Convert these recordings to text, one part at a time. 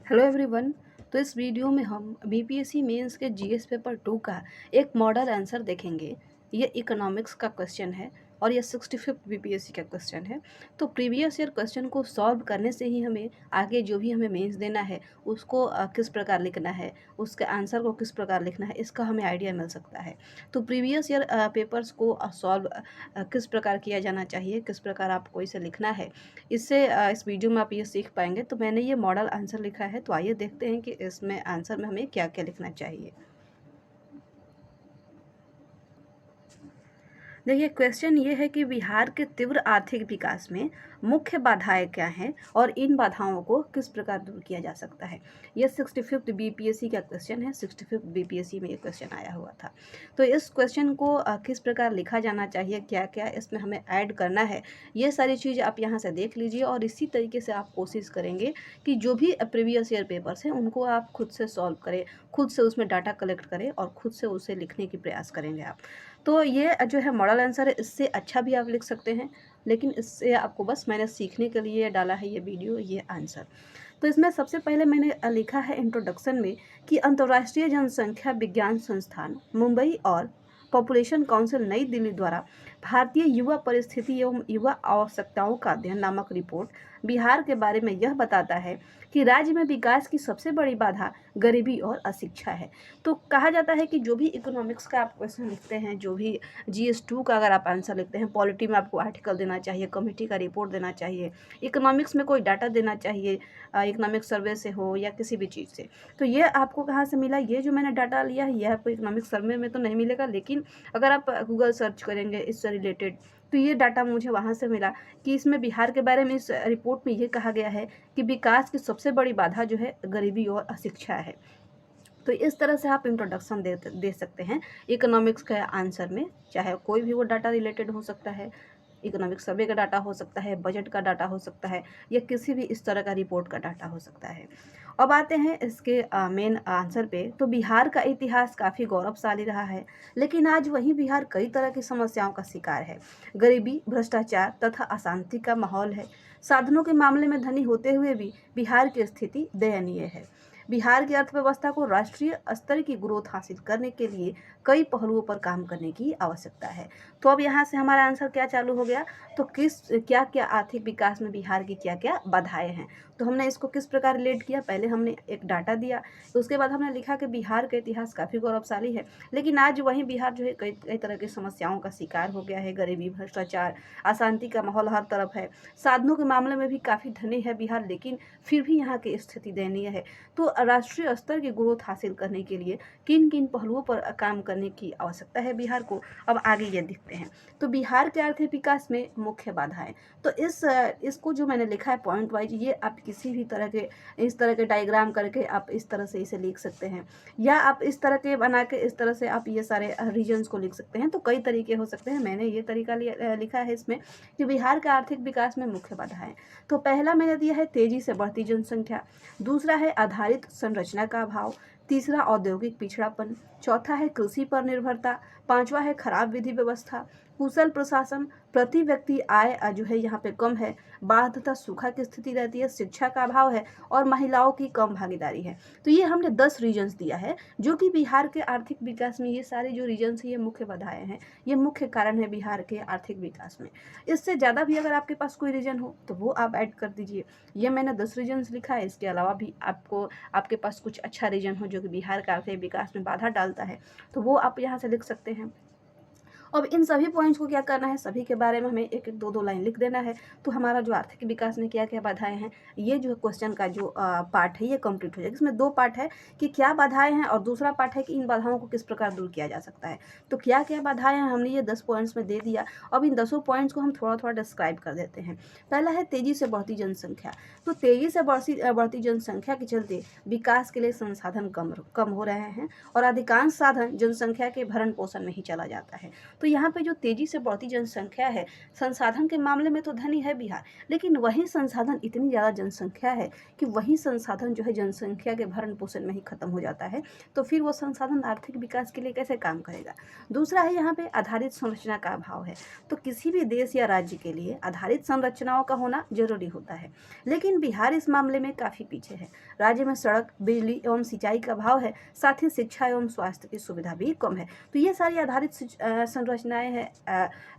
Hello everyone. तो इस video में हम बीपीएससी मेंस के जीएस पेपर 2 का एक मॉडल आंसर देखेंगे। ये इकोनॉमिक्स का क्वेश्चन है और ये 65th बीपीएससी का क्वेश्चन है। तो प्रीवियस ईयर क्वेश्चन को सॉल्व करने से ही हमें आगे जो भी हमें मेंस देना है उसको किस प्रकार लिखना है, उसके आंसर को किस प्रकार लिखना है, इसका हमें आइडिया मिल सकता है। तो प्रीवियस ईयर पेपर्स को सॉल्व किस प्रकार किया जाना चाहिए, किस प्रकार आपको इसे लिखना है, इससे इस वीडियो में आप ये सीख पाएंगे। तो मैंने ये मॉडल आंसर लिखा है, तो आइए देखते हैं कि इसमें आंसर में हमें क्या क्या लिखना चाहिए। देखिए, क्वेश्चन ये है कि बिहार के तीव्र आर्थिक विकास में मुख्य बाधाएं क्या हैं और इन बाधाओं को किस प्रकार दूर किया जा सकता है। ये 65th बीपीएससी का क्वेश्चन है। 65th बीपीएससी में ये क्वेश्चन आया हुआ था। तो इस क्वेश्चन को किस प्रकार लिखा जाना चाहिए, क्या क्या इसमें हमें ऐड करना है, ये सारी चीज़ आप यहाँ से देख लीजिए और इसी तरीके से आप कोशिश करेंगे कि जो भी प्रीवियस ईयर पेपर्स हैं उनको आप खुद से सॉल्व करें, खुद से उसमें डाटा कलेक्ट करें और खुद से उसे लिखने की प्रयास करेंगे आप। तो ये जो है मॉडल आंसर है, इससे अच्छा भी आप लिख सकते हैं, लेकिन इससे आपको बस मैंने सीखने के लिए डाला है ये वीडियो, ये आंसर। तो इसमें सबसे पहले मैंने लिखा है इंट्रोडक्शन में कि अंतर्राष्ट्रीय जनसंख्या विज्ञान संस्थान मुंबई और पॉपुलेशन काउंसिल नई दिल्ली द्वारा भारतीय युवा परिस्थिति एवं युवा आवश्यकताओं का अध्ययन नामक रिपोर्ट बिहार के बारे में यह बताता है कि राज्य में विकास की सबसे बड़ी बाधा गरीबी और अशिक्षा है। तो कहा जाता है कि जो भी इकोनॉमिक्स का आप क्वेश्चन लिखते हैं, जो भी GS2 का अगर आप आंसर लिखते हैं, पॉलिटी में आपको आर्टिकल देना चाहिए, कमेटी का रिपोर्ट देना चाहिए, इकोनॉमिक्स में कोई डाटा देना चाहिए, इकोनॉमिक सर्वे से हो या किसी भी चीज़ से। तो ये आपको कहाँ से मिला, ये जो मैंने डाटा लिया है, यह आपको इकोनॉमिक सर्वे में तो नहीं मिलेगा, लेकिन अगर आप गूगल सर्च करेंगे इससे रिलेटेड तो ये डाटा मुझे वहाँ से मिला कि इसमें बिहार के बारे में इस रिपोर्ट में ये कहा गया है कि विकास की सबसे बड़ी बाधा जो है गरीबी और अशिक्षा है। तो इस तरह से आप इंट्रोडक्शन दे सकते हैं इकोनॉमिक्स के आंसर में, चाहे कोई भी वो डाटा रिलेटेड हो सकता है, इकोनॉमिक सर्वे का डाटा हो सकता है, बजट का डाटा हो सकता है, या किसी भी इस तरह का रिपोर्ट का डाटा हो सकता है। अब आते हैं इसके मेन आंसर पे। तो बिहार का इतिहास काफ़ी गौरवशाली रहा है, लेकिन आज वही बिहार कई तरह की समस्याओं का शिकार है। गरीबी, भ्रष्टाचार तथा अशांति का माहौल है। साधनों के मामले में धनी होते हुए भी बिहार की स्थिति दयनीय है। बिहार की अर्थव्यवस्था को राष्ट्रीय स्तर की ग्रोथ हासिल करने के लिए कई पहलुओं पर काम करने की आवश्यकता है। तो अब यहाँ से हमारा आंसर क्या चालू हो गया, तो क्या क्या आर्थिक विकास में बिहार की क्या क्या बाधाएं हैं। तो हमने इसको किस प्रकार रिलेट किया, पहले हमने एक डाटा दिया, तो उसके बाद हमने लिखा कि बिहार का इतिहास काफ़ी गौरवशाली है, लेकिन आज वहीं बिहार जो है कई कई तरह की समस्याओं का शिकार हो गया है। गरीबी, भ्रष्टाचार, अशांति का माहौल हर तरफ है। साधनों के मामले में भी काफ़ी धनी है बिहार, लेकिन फिर भी यहाँ की स्थिति दयनीय है। तो राष्ट्रीय स्तर की ग्रोथ हासिल करने के लिए किन किन पहलुओं पर काम करने की आवश्यकता है बिहार को, अब आगे ये दिखते हैं। तो बिहार के आर्थिक विकास में मुख्य बाधाएं, तो इसको जो मैंने लिखा है पॉइंट वाइज, ये आप किसी भी तरह के इस तरह के डायग्राम करके आप इस तरह से इसे लिख सकते हैं, या आप इस तरह के बना के इस तरह से आप ये सारे रीजन्स को लिख सकते हैं। तो कई तरीके हो सकते हैं, मैंने ये तरीका लिखा है इसमें कि बिहार के आर्थिक विकास में मुख्य बाधाएं। तो पहला मैंने दिया है तेजी से बढ़ती जनसंख्या, दूसरा है आधारित संरचना का अभाव, तीसरा औद्योगिक पिछड़ापन, चौथा है कृषि पर निर्भरता, पांचवा है खराब विधि व्यवस्था, कुशल प्रशासन, प्रति व्यक्ति आय जो है यहाँ पे कम है, बाढ़ तथा सूखा की स्थिति रहती है, शिक्षा का अभाव है और महिलाओं की कम भागीदारी है। तो ये हमने 10 रीजन्स दिया है जो कि बिहार के आर्थिक विकास में, ये सारे जो रीजन्स हैं ये मुख्य बाधाएं हैं, ये मुख्य कारण है बिहार के आर्थिक विकास में। इससे ज़्यादा भी अगर आपके पास कोई रीजन हो तो वो आप ऐड कर दीजिए। ये मैंने 10 रीजन्स लिखा है, इसके अलावा भी आपके पास कुछ अच्छा रीजन हो जो कि बिहार के आर्थिक विकास में बाधा डालता है तो वो आप यहाँ से लिख सकते हैं। अब इन सभी पॉइंट्स को क्या करना है, सभी के बारे में हमें एक एक दो दो लाइन लिख देना है। तो हमारा जो आर्थिक विकास में क्या क्या बाधाएं हैं, ये जो क्वेश्चन का जो पार्ट है ये कंप्लीट हो जाएगा। इसमें 2 पार्ट है कि क्या बाधाएं हैं और दूसरा पार्ट है कि इन बाधाओं को किस प्रकार दूर किया जा सकता है। तो क्या क्या बाधाएं हैं हमने ये 10 पॉइंट्स में दे दिया। अब इन 10 पॉइंट्स को हम थोड़ा थोड़ा डिस्क्राइब कर देते हैं। पहला है तेजी से बढ़ती जनसंख्या। तो तेजी से बढ़ती जनसंख्या के चलते विकास के लिए संसाधन कम हो रहे हैं और अधिकांश साधन जनसंख्या के भरण पोषण में ही चला जाता है। तो यहाँ पे जो तेज़ी से बढ़ती जनसंख्या है, संसाधन के मामले में तो धनी है बिहार, लेकिन वहीं संसाधन इतनी ज़्यादा जनसंख्या है कि वही संसाधन जो है जनसंख्या के भरण पोषण में ही खत्म हो जाता है, तो फिर वो संसाधन आर्थिक विकास के लिए कैसे काम करेगा। दूसरा है यहाँ पे आधारित संरचना का अभाव है। तो किसी भी देश या राज्य के लिए आधारित संरचनाओं का होना जरूरी होता है, लेकिन बिहार इस मामले में काफ़ी पीछे है। राज्य में सड़क, बिजली एवं सिंचाई का अभाव है, साथ ही शिक्षा एवं स्वास्थ्य की सुविधा भी कम है। तो ये सारी आधारित संरचनाएं हैं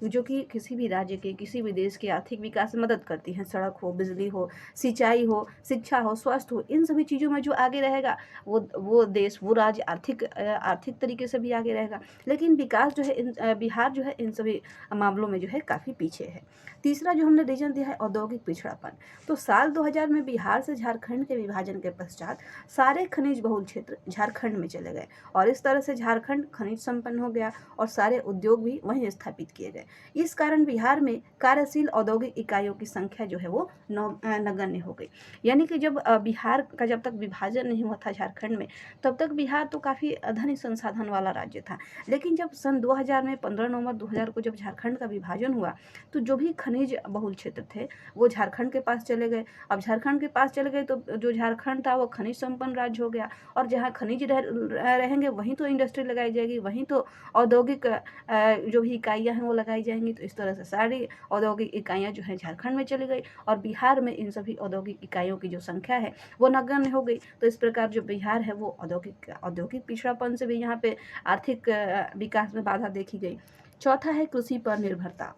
जो कि किसी भी राज्य के, किसी भी देश के आर्थिक विकास में मदद करती हैं। सड़क हो, बिजली हो, सिंचाई हो, शिक्षा हो, स्वास्थ्य हो, इन सभी चीज़ों में जो आगे रहेगा वो देश, वो राज्य आर्थिक तरीके से भी आगे रहेगा। लेकिन विकास जो है बिहार जो है इन सभी मामलों में जो है काफ़ी पीछे है। तीसरा जो हमने रीजन दिया है औद्योगिक पिछड़ापन। तो साल 2000 में बिहार से झारखंड के विभाजन के पश्चात सारे खनिज बहुल क्षेत्र झारखंड में चले गए और इस तरह से झारखंड खनिज संपन्न हो गया और सारे उद्योग भी वहीं स्थापित किए गए। इस कारण बिहार में कार्यशील औद्योगिक इकाइयों की संख्या जो है वो नगण्य हो गई। यानी कि जब बिहार का जब तक विभाजन नहीं हुआ था झारखंड में, तब तक बिहार तो काफ़ी धनी संसाधन वाला राज्य था। लेकिन जब सन 2000 में 15 नवंबर 2000 को जब झारखंड का विभाजन हुआ, तो जो भी खनिज बहुल क्षेत्र थे वो झारखंड के पास चले गए। अब झारखंड के पास चले गए तो जो झारखंड था वो खनिज संपन्न राज्य हो गया, और जहाँ खनिज रहेंगे वहीं तो इंडस्ट्री लगाई जाएगी, वहीं तो औद्योगिक जो भी इकाइयाँ हैं वो लगाई जाएंगी। तो इस तरह से सारी औद्योगिक इकाइयाँ जो हैं झारखंड में चली गई और बिहार में इन सभी औद्योगिक इकाइयों की जो संख्या है वो नगण्य हो गई। तो इस प्रकार जो बिहार है वो औद्योगिक पिछड़ापन से भी यहाँ पे आर्थिक विकास में बाधा देखी गई। चौथा है कृषि पर निर्भरता।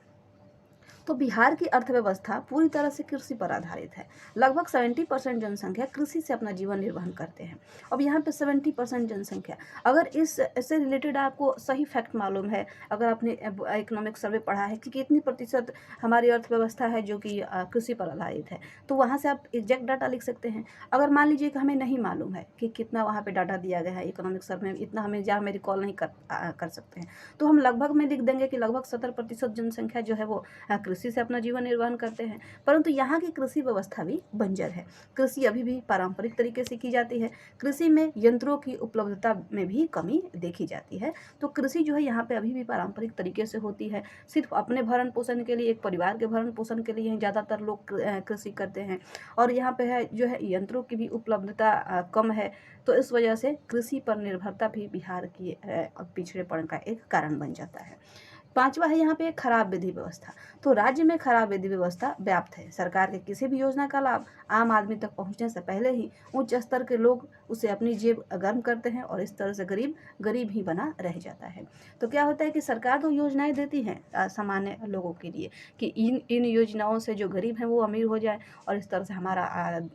तो बिहार की अर्थव्यवस्था पूरी तरह से कृषि पर आधारित है। लगभग 70% जनसंख्या कृषि से अपना जीवन निर्वहन करते हैं। अब यहाँ पे 70% जनसंख्या, अगर इससे रिलेटेड आपको सही फैक्ट मालूम है, अगर आपने इकोनॉमिक सर्वे पढ़ा है कि कितनी प्रतिशत हमारी अर्थव्यवस्था है जो कि कृषि पर आधारित है, तो वहाँ से आप एग्जैक्ट डाटा लिख सकते हैं। अगर मान लीजिए कि हमें नहीं मालूम है कि कितना वहाँ पे डाटा दिया गया है इकोनॉमिक सर्वे में, इतना हमें जहाँ में रिकॉल नहीं कर सकते हैं, तो हम लगभग में लिख देंगे कि लगभग 70% जनसंख्या जो है वो कृषि से अपना जीवन निर्वाह करते हैं। परंतु यहाँ की कृषि व्यवस्था भी बंजर है। कृषि अभी भी पारंपरिक तरीके से की जाती है। कृषि में यंत्रों की उपलब्धता में भी कमी देखी जाती है। तो कृषि जो है यहाँ पे अभी भी पारंपरिक तरीके से होती है। सिर्फ अपने भरण पोषण के लिए, एक परिवार के भरण पोषण के लिए ज़्यादातर लोग कृषि करते हैं, और यहाँ पे है जो है यंत्रों की भी उपलब्धता कम है। तो इस वजह से कृषि पर निर्भरता भी बिहार की पिछड़ेपन का एक कारण बन जाता है। पांचवा है यहाँ पे खराब विधि व्यवस्था। तो राज्य में खराब विधि व्यवस्था व्याप्त है। सरकार के किसी भी योजना का लाभ आम आदमी तक पहुँचने से पहले ही उच्च स्तर के लोग उसे अपनी जेब गर्म करते हैं और इस तरह से गरीब ही बना रह जाता है। तो क्या होता है कि सरकार तो योजनाएं देती है सामान्य लोगों के लिए कि इन योजनाओं से जो गरीब हैं वो अमीर हो जाए और इस तरह से हमारा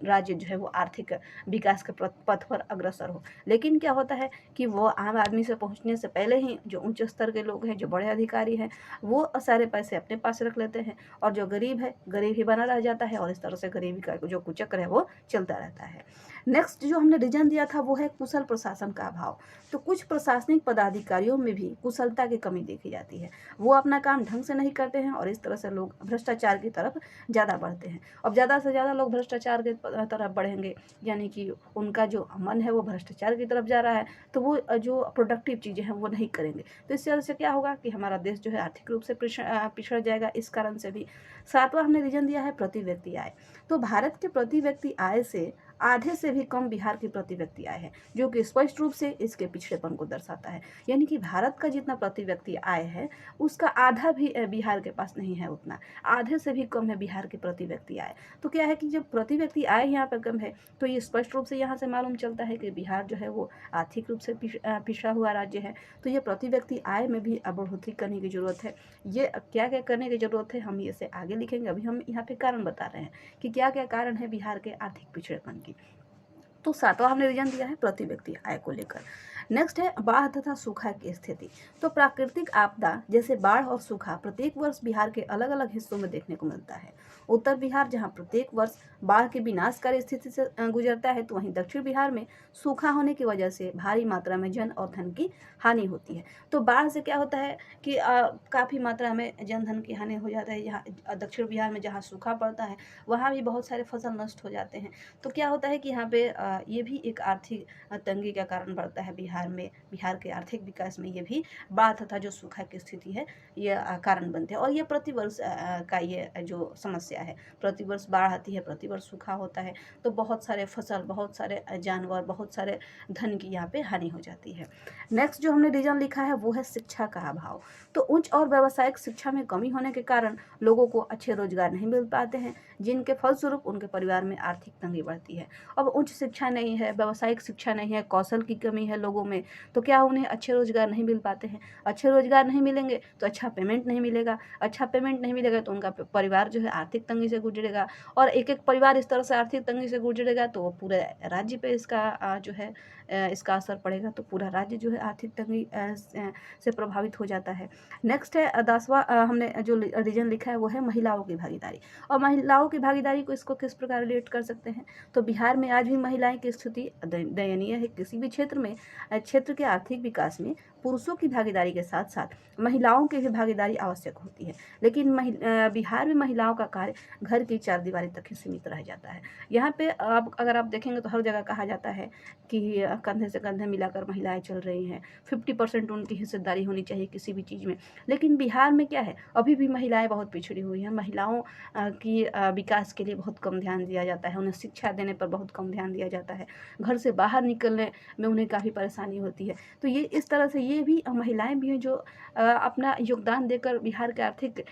राज्य जो है वो आर्थिक विकास के पथ पर अग्रसर हो। लेकिन क्या होता है कि वो आम आदमी से पहुँचने से पहले ही जो उच्च स्तर के लोग हैं, जो बड़े अधिकारी हैं, वो सारे पैसे अपने पास रख लेते हैं और जो गरीब है गरीब ही बना रह जाता है और इस तरह से गरीबी का जो कुचक्र है वो चलता रहता है। नेक्स्ट जो हमने रीजन दिया था वो है कुशल प्रशासन का अभाव। तो कुछ प्रशासनिक पदाधिकारियों में भी कुशलता की कमी देखी जाती है। वो अपना काम ढंग से नहीं करते हैं और इस तरह से लोग भ्रष्टाचार की तरफ ज़्यादा बढ़ते हैं। अब ज़्यादा से ज़्यादा लोग भ्रष्टाचार की तरफ बढ़ेंगे, यानी कि उनका जो मन है वो भ्रष्टाचार की तरफ जा रहा है, तो वो जो प्रोडक्टिव चीज़ें हैं वो नहीं करेंगे। तो इस तरह से क्या होगा कि हमारा देश जो है आर्थिक रूप से पिछड़ जाएगा। इस कारण से भी सातवां हमने रीजन दिया है प्रति व्यक्ति आय। तो भारत के प्रति व्यक्ति आय से आधे से भी कम बिहार की प्रति व्यक्ति आय है, जो कि स्पष्ट रूप से इसके पिछड़ेपन को दर्शाता है। यानी कि भारत का जितना प्रति व्यक्ति आय है उसका आधा भी बिहार के पास नहीं है उतना, आधे से भी कम है बिहार की प्रति व्यक्ति आय। तो क्या है कि जब प्रति व्यक्ति आय यहाँ पर कम है तो ये स्पष्ट रूप से यहाँ से मालूम चलता है कि बिहार जो है वो आर्थिक रूप से पिछड़ा हुआ राज्य है। तो ये प्रति व्यक्ति आय में भी बढ़ोतरी करने की जरूरत है। ये क्या क्या करने की जरूरत है हम इसे आगे लिखेंगे, अभी हम यहाँ पे कारण बता रहे हैं कि क्या क्या कारण है बिहार के आर्थिक पिछड़ेपन की। तो सातवां हमने रीजन दिया है प्रति व्यक्ति आय को लेकर। नेक्स्ट है बाढ़ तथा सूखा की स्थिति। तो प्राकृतिक आपदा जैसे बाढ़ और सूखा प्रत्येक वर्ष बिहार के अलग अलग हिस्सों में देखने को मिलता है। उत्तर बिहार जहां प्रत्येक वर्ष बाढ़ की विनाशकारी स्थिति से गुजरता है, तो वहीं दक्षिण बिहार में सूखा होने की वजह से भारी मात्रा में जन और धन की हानि होती है। तो बाढ़ से क्या होता है कि काफ़ी मात्रा में जन धन की हानि हो जाता है। यहाँ दक्षिण बिहार में जहाँ सूखा पड़ता है वहाँ भी बहुत सारे फसल नष्ट हो जाते हैं। तो क्या होता है कि यहाँ पे ये भी एक आर्थिक तंगी का कारण बढ़ता है बिहार बिहार के आर्थिक विकास में ये भी बाढ़ तथा जो सूखा की स्थिति है ये कारण बनते हैं। और ये प्रतिवर्ष का ये जो समस्या है, प्रतिवर्ष बाढ़ आती है, प्रतिवर्ष सूखा होता है, तो बहुत सारे फसल, बहुत सारे जानवर, बहुत सारे धन की यहाँ पे हानि हो जाती है। नेक्स्ट जो हमने रीजन लिखा है वो है शिक्षा का अभाव। तो उच्च और व्यावसायिक शिक्षा में कमी होने के कारण लोगों को अच्छे रोजगार नहीं मिल पाते हैं, जिनके फलस्वरूप उनके परिवार में आर्थिक तंगी बढ़ती है। अब उच्च शिक्षा नहीं है, व्यावसायिक शिक्षा नहीं है, कौशल की कमी है लोगों में, तो क्या उन्हें अच्छे रोजगार नहीं मिल पाते हैं। अच्छे रोजगार नहीं मिलेंगे तो अच्छा पेमेंट नहीं मिलेगा, अच्छा पेमेंट नहीं मिलेगा तो उनका परिवार जो है आर्थिक तंगी से गुजरेगा, और एक एक परिवार इस तरह से आर्थिक तंगी से गुजरेगा तो पूरे राज्य पे इसका जो है इसका असर पड़ेगा, तो पूरा राज्य जो है आर्थिक तंगी से प्रभावित हो जाता है। नेक्स्ट है 10वां हमने जो रीजन लिखा है वो है महिलाओं की भागीदारी। और महिलाओं की भागीदारी को इसको किस प्रकार रिलेट कर सकते हैं, तो बिहार में आज भी महिलाएं की स्थिति दयनीय है। किसी भी क्षेत्र में क्षेत्र के आर्थिक विकास में पुरुषों की भागीदारी के साथ साथ महिलाओं की भी भागीदारी आवश्यक होती है, लेकिन बिहार में महिलाओं का कार्य घर की चारदीवारी तक ही सीमित रह जाता है। यहाँ पे अब अगर आप देखेंगे तो हर जगह कहा जाता है कि कंधे से कंधे मिलाकर महिलाएं चल रही हैं, 50% उनकी हिस्सेदारी होनी चाहिए किसी भी चीज़ में, लेकिन बिहार में क्या है, अभी भी महिलाएं बहुत पिछड़ी हुई हैं। महिलाओं की विकास के लिए बहुत कम ध्यान दिया जाता है, उन्हें शिक्षा देने पर बहुत कम ध्यान दिया जाता है, घर से बाहर निकलने में उन्हें काफ़ी परेशानी होती है। तो ये इस तरह से ये भी महिलाएं भी हैं जो अपना योगदान देकर बिहार के आर्थिक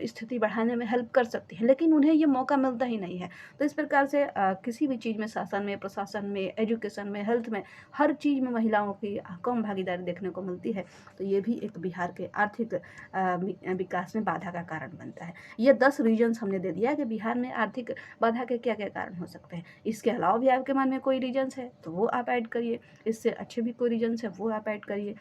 स्थिति बढ़ाने में हेल्प कर सकती हैं, लेकिन उन्हें ये मौका मिलता ही नहीं है। तो इस प्रकार से किसी भी चीज़ में, शासन में, प्रशासन में, एजुकेशन में, हेल्थ में, हर चीज़ में महिलाओं की कम भागीदारी देखने को मिलती है। तो ये भी एक बिहार के आर्थिक विकास में बाधा का कारण बनता है। ये 10 रीजन्स हमने दे दिया कि बिहार में आर्थिक बाधा के क्या क्या कारण हो सकते हैं। इसके अलावा भी आपके मन में कोई रीजन्स है तो वो आप ऐड करिए, इससे अच्छे भी कोई रीजन्स है वो आप ऐड करिए।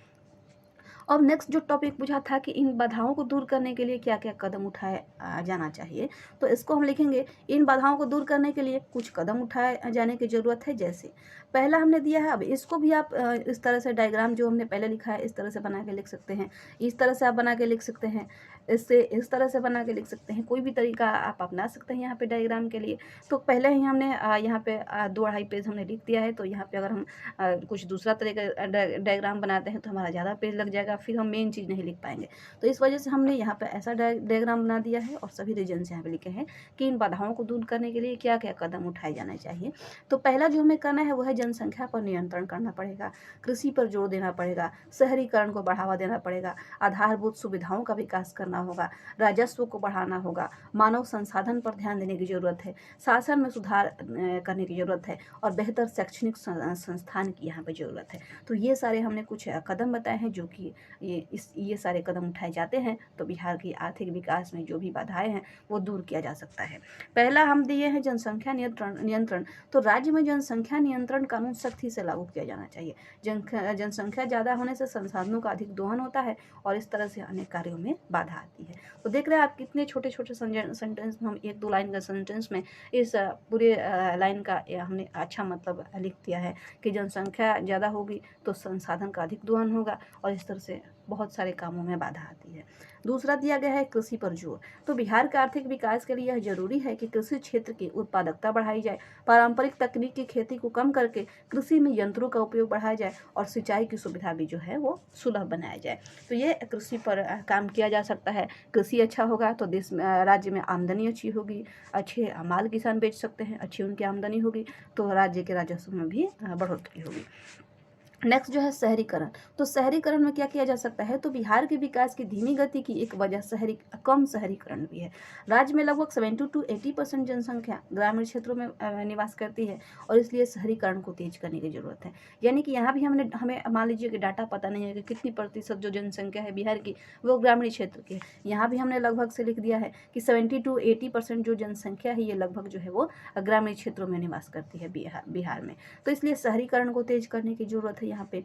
अब नेक्स्ट जो टॉपिक पूछा था कि इन बाधाओं को दूर करने के लिए क्या क्या कदम उठाए जाना चाहिए, तो इसको हम लिखेंगे इन बाधाओं को दूर करने के लिए कुछ कदम उठाए जाने की ज़रूरत है। जैसे पहला हमने दिया है, अब इसको भी आप इस तरह से डायग्राम जो हमने पहले लिखा है इस तरह से बना के लिख सकते हैं, इस तरह से आप बना के लिख सकते हैं, इससे इस तरह से बना के लिख सकते हैं, कोई भी तरीका आप अपना सकते हैं यहाँ पे डायग्राम के लिए। तो पहले ही हमने यहाँ पे 2-2.5 पेज हमने लिख दिया है, तो यहाँ पे अगर हम कुछ दूसरा तरीका डायग्राम बनाते हैं तो हमारा ज़्यादा पेज लग जाएगा, फिर हम मेन चीज़ नहीं लिख पाएंगे। तो इस वजह से हमने यहाँ पे ऐसा डायग्राम बना दिया है और सभी रीजन्स यहाँ पे लिखे हैं कि इन बाधाओं को दूर करने के लिए क्या क्या कदम उठाए जाने चाहिए। तो पहला जो हमें करना है वो है जनसंख्या पर नियंत्रण करना पड़ेगा, कृषि पर जोर देना पड़ेगा, शहरीकरण को बढ़ावा देना पड़ेगा, आधारभूत सुविधाओं का विकास करना होगा, राजस्व को बढ़ाना होगा, मानव संसाधन पर ध्यान देने की जरूरत है, शासन में सुधार करने की जरूरत है, और बेहतर शैक्षणिक संस्थान की यहाँ पे जरूरत है। तो ये सारे हमने कुछ कदम बताए हैं जो कि ये सारे कदम उठाए जाते हैं तो बिहार की आर्थिक विकास में जो भी बाधाएं हैं वो दूर किया जा सकता है। पहला हम दिए हैं जनसंख्या नियंत्रण। तो राज्य में जनसंख्या नियंत्रण कानून सख्ती से लागू किया जाना चाहिए। जनसंख्या ज़्यादा होने से संसाधनों का अधिक दोहन होता है और इस तरह से अनेक कार्यों में बाधा आती है। तो देख रहे हैं आप कितने छोटे छोटे सेंटेंस में हम 1-2 लाइन का सेंटेंस में इस पूरे लाइन का हमने अच्छा मतलब लिख दिया है कि जनसंख्या ज़्यादा होगी तो संसाधन का अधिक दोहन होगा और इस तरह से बहुत सारे कामों में बाधा आती है। दूसरा दिया गया है कृषि पर जोर। तो बिहार के आर्थिक विकास के लिए यह जरूरी है कि कृषि क्षेत्र की उत्पादकता बढ़ाई जाए, पारंपरिक तकनीक की खेती को कम करके कृषि में यंत्रों का उपयोग बढ़ाया जाए और सिंचाई की सुविधा भी जो है वो सुलभ बनाया जाए। तो ये कृषि पर काम किया जा सकता है। कृषि अच्छा होगा तो देश में राज्य में आमदनी अच्छी होगी, अच्छे माल किसान बेच सकते हैं, अच्छी उनकी आमदनी होगी तो राज्य के राजस्व में भी बढ़ोतरी होगी। नेक्स्ट जो है शहरीकरण। तो शहरीकरण में क्या किया जा सकता है, तो बिहार के विकास की धीमी गति की एक वजह कम शहरीकरण भी है। राज्य में लगभग 70 to 80% जनसंख्या ग्रामीण क्षेत्रों में निवास करती है और इसलिए शहरीकरण को तेज करने की जरूरत है। यानी कि यहाँ भी हमें मान लीजिए कि डाटा पता नहीं है कि कितनी प्रतिशत जो जनसंख्या है बिहार की वो ग्रामीण क्षेत्र की है। यहाँ भी हमने लगभग से लिख दिया है कि 70 to 80% जो जनसंख्या है ये लगभग जो है वो ग्रामीण क्षेत्रों में निवास करती है बिहार में। तो इसलिए शहरीकरण को तेज करने की जरूरत है यहाँ पे।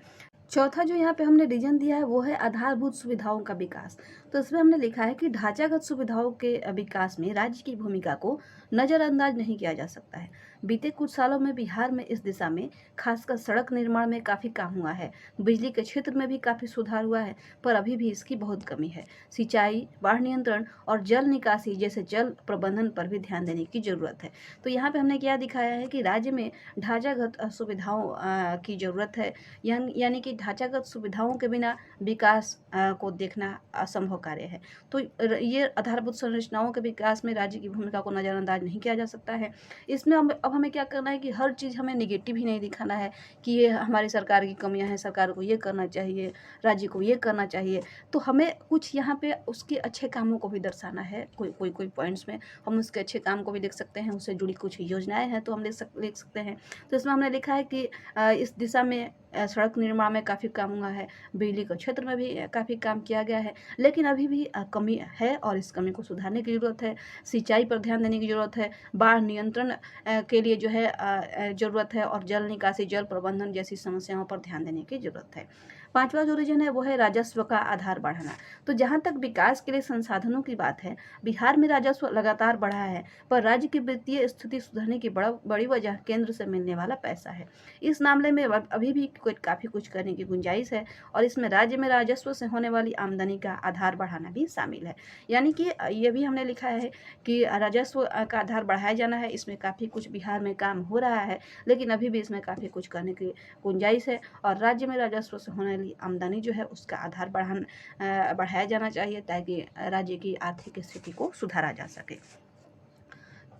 चौथा जो यहाँ पे हमने रीजन दिया है वो है आधारभूत सुविधाओं का विकास। तो इसमें हमने लिखा है कि ढांचागत सुविधाओं के विकास में राज्य की भूमिका को नज़रअंदाज नहीं किया जा सकता है। बीते कुछ सालों में बिहार में इस दिशा में खासकर सड़क निर्माण में काफ़ी काम हुआ है। बिजली के क्षेत्र में भी काफ़ी सुधार हुआ है, पर अभी भी इसकी बहुत कमी है। सिंचाई, बाढ़ नियंत्रण और जल निकासी जैसे जल प्रबंधन पर भी ध्यान देने की ज़रूरत है। तो यहाँ पे हमने क्या दिखाया है कि राज्य में ढांचागत सुविधाओं की ज़रूरत है। यानी कि ढांचागत सुविधाओं के बिना विकास को देखना असंभव कार्य है। तो ये आधारभूत संरचनाओं के विकास में राज्य की भूमिका को नज़रअंदाज नहीं किया जा सकता है। इसमें अब हमें क्या करना है कि हर चीज़ हमें निगेटिव ही नहीं दिखाना है कि ये हमारी सरकार की कमियां हैं, सरकार को ये करना चाहिए, राज्य को ये करना चाहिए। तो हमें कुछ यहाँ पे उसके अच्छे कामों को भी दर्शाना है। कोई पॉइंट्स में हम उसके अच्छे काम को भी देख सकते हैं, उससे जुड़ी कुछ योजनाएं हैं तो हम लिख सकते हैं। तो इसमें हमने लिखा है कि इस दिशा में सड़क निर्माण में काफ़ी काम हुआ है, बिजली के क्षेत्र में भी काफ़ी काम किया गया है, लेकिन अभी भी कमी है और इस कमी को सुधारने की ज़रूरत है। सिंचाई पर ध्यान देने की ज़रूरत है, बाढ़ नियंत्रण के लिए जो है ज़रूरत है, और जल निकासी, जल प्रबंधन जैसी समस्याओं पर ध्यान देने की ज़रूरत है। पांचवा जो रीजन है वो है राजस्व का आधार बढ़ाना। तो जहाँ तक विकास के लिए संसाधनों की बात है, बिहार में राजस्व लगातार बढ़ा है, पर राज्य की वित्तीय स्थिति सुधरने की बड़ी वजह केंद्र से मिलने वाला पैसा है। इस मामले में अभी भी काफ़ी कुछ करने की गुंजाइश है, और इसमें राज्य में राजस्व से होने वाली आमदनी का आधार बढ़ाना भी शामिल है। यानी कि ये भी हमने लिखा है कि राजस्व का आधार बढ़ाया जाना है। इसमें काफ़ी कुछ बिहार में काम हो रहा है, लेकिन अभी भी इसमें काफ़ी कुछ करने की गुंजाइश है, और राज्य में राजस्व से होने वाली आमदनी जो है उसका आधार बढ़ाया जाना चाहिए, ताकि राज्य की आर्थिक स्थिति को सुधारा जा सके।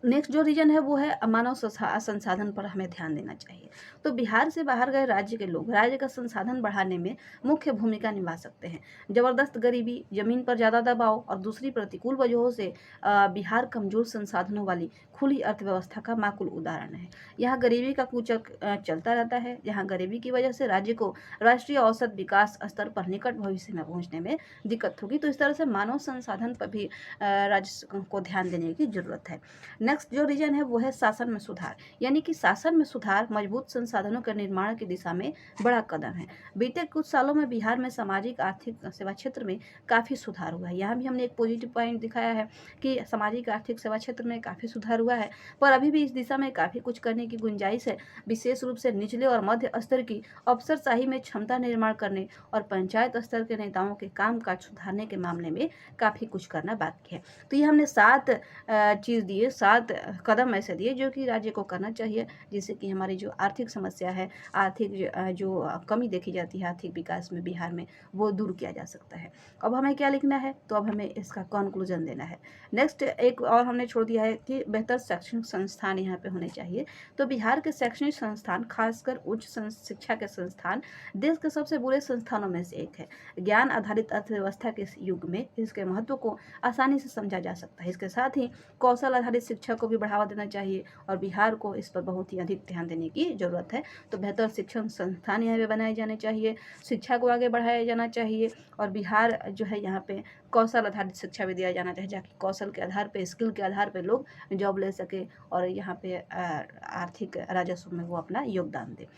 नेक्स्ट जो रीजन है वो है मानव संसाधन पर हमें ध्यान देना चाहिए। तो बिहार से बाहर गए राज्य के लोग राज्य का संसाधन बढ़ाने में मुख्य भूमिका निभा सकते हैं। जबरदस्त गरीबी, जमीन पर ज़्यादा दबाव और दूसरी प्रतिकूल वजहों से बिहार कमजोर संसाधनों वाली खुली अर्थव्यवस्था का माकूल उदाहरण है। यहाँ गरीबी का कूचक चलता रहता है। यहाँ गरीबी की वजह से राज्य को राष्ट्रीय औसत विकास स्तर पर निकट भविष्य में पहुँचने में दिक्कत होगी। तो इस तरह से मानव संसाधन पर भी राज्य को ध्यान देने की जरूरत है। नेक्स्ट जो रीजन है वो है शासन में सुधार। यानी कि शासन में सुधार मजबूत संसाधनों के निर्माण की दिशा में बड़ा कदम है। बीते कुछ सालों में बिहार में सामाजिक आर्थिक सेवा क्षेत्र में काफ़ी सुधार हुआ है। यहाँ भी हमने एक पॉजिटिव पॉइंट दिखाया है कि सामाजिक आर्थिक सेवा क्षेत्र में काफ़ी सुधार हुआ है, पर अभी भी इस दिशा में काफ़ी कुछ करने की गुंजाइश है। विशेष रूप से निचले और मध्य स्तर की अफसरशाही में क्षमता निर्माण करने और पंचायत स्तर के नेताओं के कामकाज सुधारने के मामले में काफ़ी कुछ करना बाकी है। तो ये हमने 7 चीज़ दिए, 7 कदम ऐसे दिए जो कि राज्य को करना चाहिए, जिससे कि हमारी जो आर्थिक समस्या है, आर्थिक जो कमी देखी जाती है आर्थिक विकास में बिहार में, वो दूर किया जा सकता है। अब हमें क्या लिखना है, तो अब हमें इसका कंक्लूजन देना है। नेक्स्ट एक और हमने छोड़ दिया है कि बेहतर शैक्षणिक संस्थान यहाँ पे होने चाहिए। तो बिहार के शैक्षणिक संस्थान, खासकर उच्च शिक्षा के संस्थान, देश के सबसे बुरे संस्थानों में से एक है। ज्ञान आधारित अर्थव्यवस्था के इस युग में इसके महत्व को आसानी से समझा जा सकता है। इसके साथ ही कौशल आधारित शिक्षा को भी बढ़ावा देना चाहिए, और बिहार को इस पर बहुत ही अधिक ध्यान देने की जरूरत है। तो बेहतर शिक्षण संस्थान यहाँ पे बनाए जाने चाहिए, शिक्षा को आगे बढ़ाया जाना चाहिए, और बिहार जो है यहाँ पे कौशल आधारित शिक्षा भी दिया जाना चाहिए, ताकि कौशल के आधार पे, स्किल के आधार पे लोग जॉब ले सके और यहाँ पे आर्थिक राजस्व में वो अपना योगदान दे।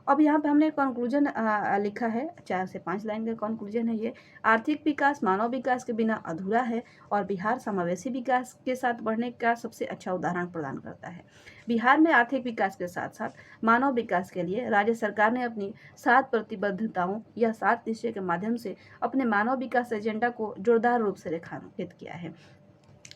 अब यहाँ पे हमने कंक्लूजन लिखा है, 4 से 5 लाइन का कंक्लूजन है ये। आर्थिक विकास मानव विकास के बिना अधूरा है, और बिहार समावेशी विकास के साथ बढ़ने का सबसे अच्छा उदाहरण प्रदान करता है। बिहार में आर्थिक विकास के साथ साथ मानव विकास के लिए राज्य सरकार ने अपनी 7 प्रतिबद्धताओं या 7 निश्चय के माध्यम से अपने मानव विकास एजेंडा को जोरदार रूप से रेखांकित किया है।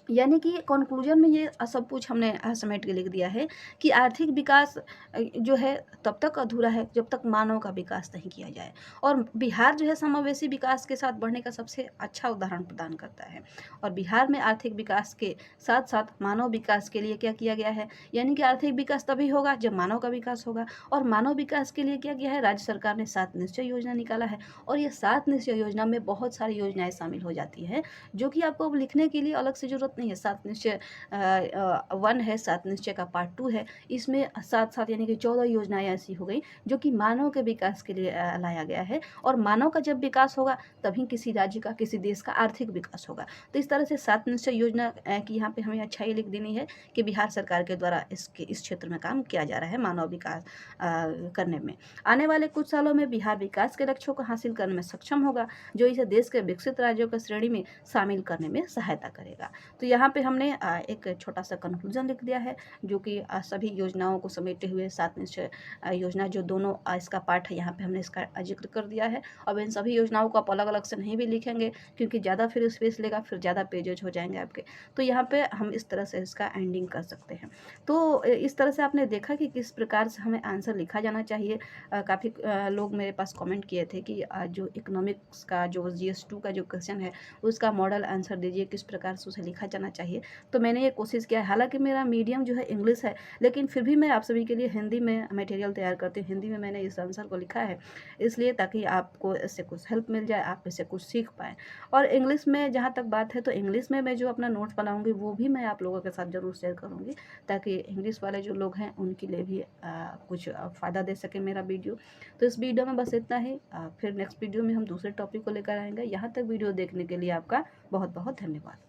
यानी कि कंक्लूजन में ये सब कुछ हमने समेट के लिख दिया है कि आर्थिक विकास जो है तब तक अधूरा है जब तक मानव का विकास नहीं किया जाए, और बिहार जो है समावेशी विकास के साथ बढ़ने का सबसे अच्छा उदाहरण प्रदान करता है। और बिहार में आर्थिक विकास के साथ साथ मानव विकास के लिए क्या किया गया है, यानी कि आर्थिक विकास तभी होगा जब मानव का विकास होगा, और मानव विकास के लिए क्या किया है, राज्य सरकार ने 7 निश्चय योजना निकाला है, और ये 7 निश्चय योजना में बहुत सारी योजनाएं शामिल हो जाती है, जो कि आपको अब लिखने के लिए अलग से जरूरत नहीं है। 7 निश्चय 1 है, 7 निश्चय का पार्ट 2 है। इसमें साथ यानी कि 14 योजनाएं ऐसी हो गई जो कि मानव के विकास के लिए लाया गया है, और मानव का जब विकास होगा तभी किसी राज्य का, किसी देश का आर्थिक विकास होगा। तो इस तरह से 7 निश्चय योजना की यहाँ पे हमें अच्छाई लिख देनी है कि बिहार सरकार के द्वारा इस क्षेत्र में काम किया जा रहा है मानव विकास करने में। आने वाले कुछ सालों में बिहार विकास के लक्ष्यों को हासिल करने में सक्षम होगा, जो इसे देश के विकसित राज्यों की श्रेणी में शामिल करने में सहायता करेगा। तो तो यहाँ पे हमने एक छोटा सा कंक्लूजन लिख दिया है, जो कि सभी योजनाओं को समेटे हुए 7 निश्चय योजना जो दोनों इसका पार्ट है, यहाँ पे हमने इसका जिक्र कर दिया है। अब इन सभी योजनाओं को आप अलग अलग से नहीं भी लिखेंगे, क्योंकि ज़्यादा फिर स्पेस लेगा, फिर ज़्यादा पेजेज हो जाएंगे आपके। तो यहाँ पे हम इस तरह से इसका एंडिंग कर सकते हैं। तो इस तरह से आपने देखा कि किस प्रकार से हमें आंसर लिखा जाना चाहिए। काफ़ी लोग मेरे पास कमेंट किए थे कि जो इकोनॉमिक्स का जो GS2 का जो क्वेश्चन है उसका मॉडल आंसर दीजिए, किस प्रकार से उसे लिखा जाना चाहिए। तो मैंने ये कोशिश किया है, हालांकि मेरा मीडियम जो है इंग्लिश है, लेकिन फिर भी मैं आप सभी के लिए हिंदी में मटेरियल तैयार करती हूँ। हिंदी में मैंने इस आंसर को लिखा है इसलिए, ताकि आपको इससे कुछ हेल्प मिल जाए, आप इससे कुछ सीख पाएँ। और इंग्लिश में जहाँ तक बात है, तो इंग्लिश में मैं जो अपना नोट्स बनाऊँगी वो भी मैं आप लोगों के साथ ज़रूर शेयर करूँगी, ताकि इंग्लिश वाले जो लोग हैं उनके लिए भी कुछ फ़ायदा दे सके मेरा वीडियो। तो इस वीडियो में बस इतना ही। फिर नेक्स्ट वीडियो में हम दूसरे टॉपिक को लेकर आएंगे। यहाँ तक वीडियो देखने के लिए आपका बहुत बहुत धन्यवाद।